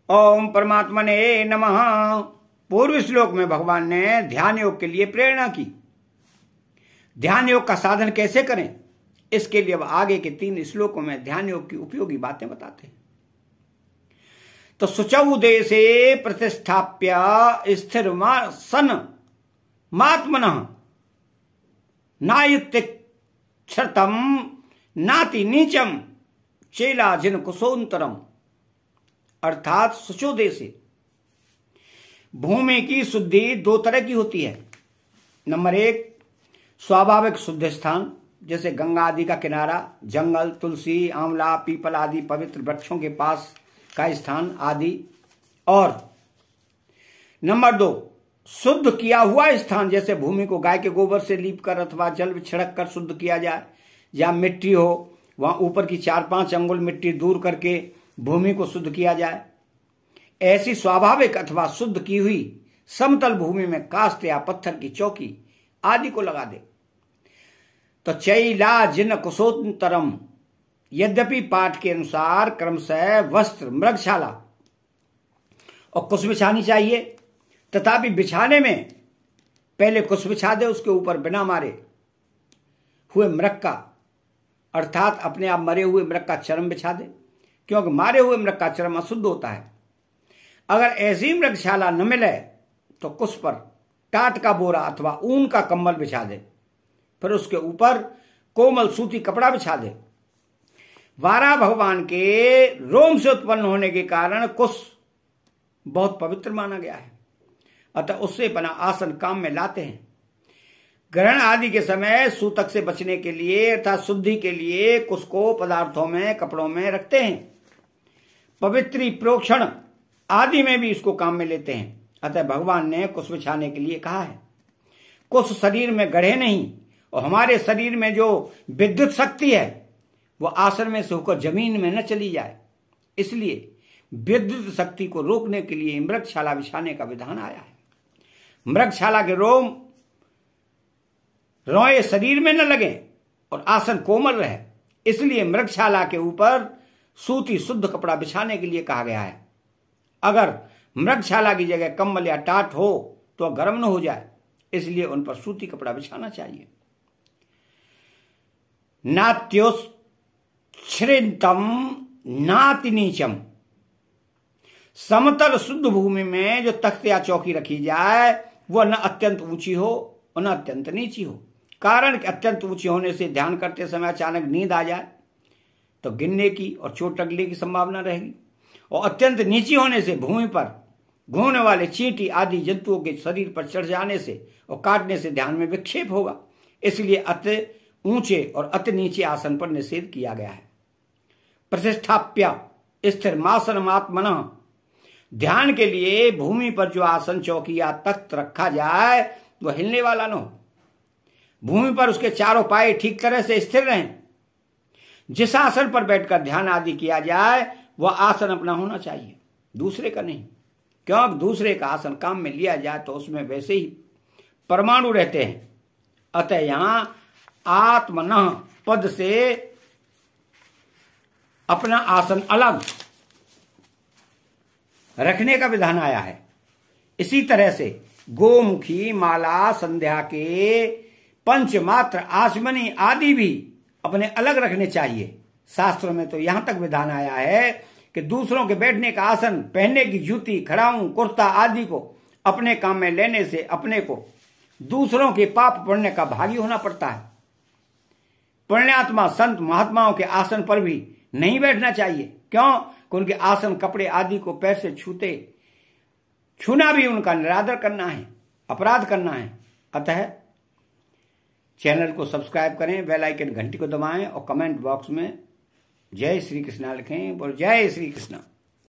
ओम परमात्मने नमः। पूर्व श्लोक में भगवान ने ध्यान योग के लिए प्रेरणा की। ध्यान योग का साधन कैसे करें, इसके लिए अब आगे के 3 श्लोकों में ध्यान योग की उपयोगी बातें बताते हैं। तो शुचौ देशे प्रतिष्ठाप्य स्थिर सन मात्मनः नायुक्ति क्षतम नाति नीचम चेला जिन कुशोन्तरम। अर्थात शुचो देशे, भूमि की शुद्धि 2 तरह की होती है। नंबर 1, स्वाभाविक शुद्ध स्थान जैसे गंगा आदि का किनारा, जंगल, तुलसी, आंवला, पीपल आदि पवित्र वृक्षों के पास का स्थान आदि। और नंबर 2, शुद्ध किया हुआ स्थान जैसे भूमि को गाय के गोबर से लीप कर अथवा जल छिड़क कर शुद्ध किया जाए। जहां मिट्टी हो वहां ऊपर की 4-5 अंगुल मिट्टी दूर करके भूमि को शुद्ध किया जाए। ऐसी स्वाभाविक अथवा शुद्ध की हुई समतल भूमि में काष्ठ या पत्थर की चौकी आदि को लगा दे। तो चैला जिन कुशोत्तरम, यद्यपि पाठ के अनुसार क्रमशः वस्त्र, मृगशाला और कुश बिछानी चाहिए, तथापि बिछाने में पहले कुश बिछा दे, उसके ऊपर बिना मारे हुए मृग का अर्थात अपने आप मरे हुए मृग का चर्म बिछा दे, क्योंकि मारे हुए मृग का चर्म अशुद्ध होता है। अगर ऐसी मृगशाला न मिले तो कुश पर टाट का बोरा अथवा ऊन का कंबल बिछा दे, फिर उसके ऊपर कोमल सूती कपड़ा बिछा दे। वारा भगवान के रोम से उत्पन्न होने के कारण कुश बहुत पवित्र माना गया है, अतः उससे बना आसन काम में लाते हैं। ग्रहण आदि के समय सूतक से बचने के लिए अर्थात शुद्धि के लिए कुश को पदार्थों में, कपड़ों में रखते हैं। पवित्री प्रोक्षण आदि में भी इसको काम में लेते हैं, अतः भगवान ने कुश बिछाने के लिए कहा है। कुश शरीर में गढ़े नहीं, और हमारे शरीर में जो विद्युत शक्ति है वो आसन में से होकर जमीन में न चली जाए, इसलिए विद्युत शक्ति को रोकने के लिए मृगशाला बिछाने का विधान आया है। मृगशाला के रोए शरीर में न लगे और आसन कोमल रहे, इसलिए मृगशाला के ऊपर सूती शुद्ध कपड़ा बिछाने के लिए कहा गया है। अगर मृगशाला की जगह कंबल या टाट हो तो गर्म न हो जाए, इसलिए उन पर सूती कपड़ा बिछाना चाहिए। नात्योच्छृंतम नाति नीचम, समतल शुद्ध भूमि में जो तख्त या चौकी रखी जाए वह न अत्यंत ऊंची हो और न अत्यंत नीची हो। कारण कि अत्यंत ऊंची होने से ध्यान करते समय अचानक नींद आ जाए तो गिरने की और चोट लगने की संभावना रहेगी, और अत्यंत नीची होने से भूमि पर घूमने वाले चींटी आदि जंतुओं के शरीर पर चढ़ जाने से और काटने से ध्यान में विक्षेप होगा। इसलिए अति ऊंचे और अति नीचे आसन पर निषेध किया गया है। प्रतिष्ठाप्य स्थिर मासनमात्मनः, ध्यान के लिए भूमि पर जो आसन, चौकी या तख्त रखा जाए वह हिलने वाला न हो। भूमि पर उसके चारों पाए ठीक तरह से स्थिर रहें। जिस आसन पर बैठकर ध्यान आदि किया जाए वह आसन अपना होना चाहिए, दूसरे का नहीं, क्योंकि दूसरे का आसन काम में लिया जाए तो उसमें वैसे ही परमाणु रहते हैं। अतः यहां आत्मनः पद से अपना आसन अलग रखने का विधान आया है। इसी तरह से गोमुखी, माला, संध्या के पंचमात्र, आचमनी आदि भी अपने अलग रखने चाहिए। शास्त्रों में तो यहां तक विधान आया है कि दूसरों के बैठने का आसन, पहनने की जूती, खड़ाऊं, कुर्ता आदि को अपने काम में लेने से अपने को दूसरों के पाप पुण्य का भागी होना पड़ता है। पुण्यात्मा संत महात्माओं के आसन पर भी नहीं बैठना चाहिए, क्यों कि उनके आसन, कपड़े आदि को पैर से छूना भी उनका निरादर करना है, अपराध करना है। अतः चैनल को सब्सक्राइब करें, बेल आइकन घंटी को दबाएं और कमेंट बॉक्स में जय श्री कृष्णा लिखें। बोल जय श्री कृष्णा।